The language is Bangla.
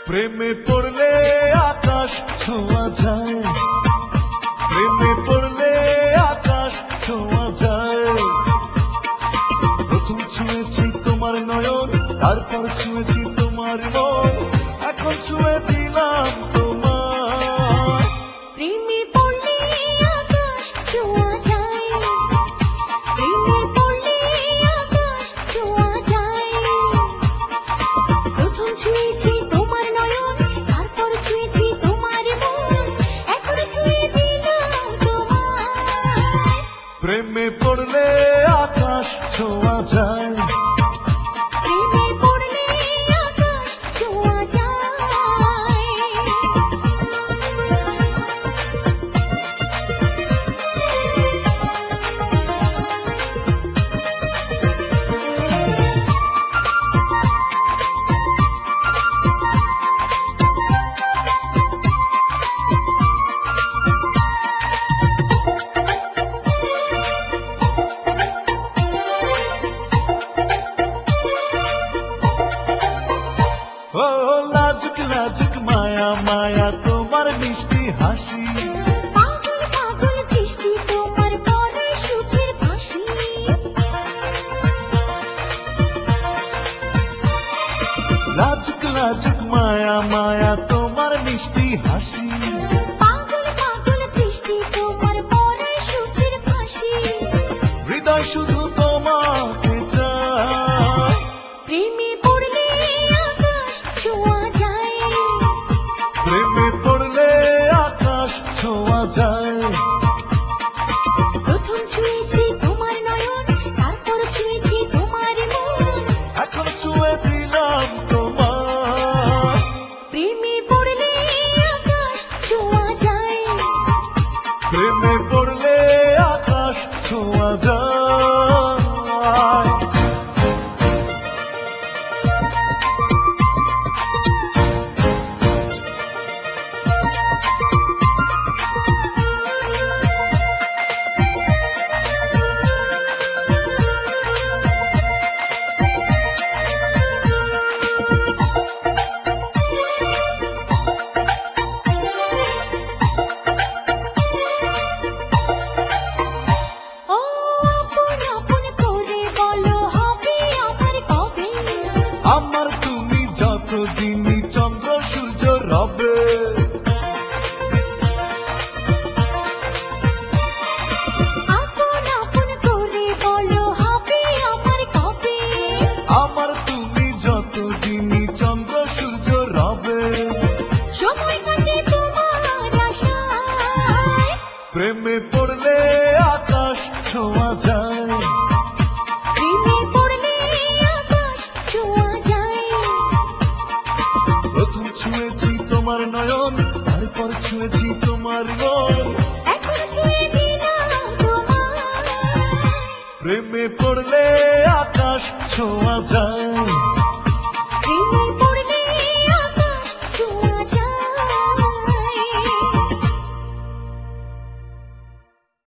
প্রেমে পড়লে আকাশ ছোঁয়া যায়, প্রেমে পড়লে আকাশ ছোঁয়া যায়। প্রথম ছুঁয়েছি তোমার নয়ন, তারপর ছুঁয়েছি তোমার মন, এখন ছুঁয়ে দিলাম তোমার। প্রেমে পড়লে আকাশ ছোঁয়া যায়, প্রেমে পড়লে আকাশ ছোঁয়া যায়। প্রথম ছুঁয়েছি তোমার নয়ন, তারপর ছুঁয়েছি তোমার মন, এখন ছুঁয়ে দিলাম তোমার। প্রেমে পড়লে আকাশ ছোঁয়া যায়, প্রেমে পড়লে আকাশ ছোঁয়া যায়। ও লাজুক লাজুক মায়া মায়া তোমার মিষ্টি হাসি, পাগল পাগল দৃষ্টি তোমার বড় সুখের ফাঁসি। লাজুক লাজুক মায়া মায়া তোমার মিষ্টি হাসি। পাগল পাগল দৃষ্টি তোমার বড় সুখের ফাঁসি। হৃদয় শুধু তোমাকে চায়, প্রেমে পড়লে আকাশ ছোঁয়া যায়, প্রেমে পড়লে আকাশ ছোঁয়া যায়। প্রথম ছুঁয়েছি তোমার নয়ন, তারপর ছুঁয়েছি তোমার মন, এখন ছুঁয়ে দিলাম তোমার। প্রেমে পড়লে আকাশ ছোঁয়া যায়, প্রেমে পড়লে আকাশ ছোঁয়া যায়। ও আপন আপন করে বলো হবে আমার কবে। আমার তুমি যতদিনই চন্দ্র সূর্য রবে, আপন আপন করে বলো হবে আমার কবে। আমার তুমি যতদিনই চন্দ্র সূর্য রবে। সময় কাটে তোমার আশায়, প্রেমে পড়লে আকাশ ছোঁয়া যায়, প্রেমে পড়লে আকাশ ছোঁয়া যায়। প্রথম ছুঁয়েছি তোমার নয়ন, তারপর ছুঁয়েছি তোমার মন, এখন ছুঁয়ে দিলাম তোমার। প্রেমে পড়লে আকাশ ছোঁয়া যায়।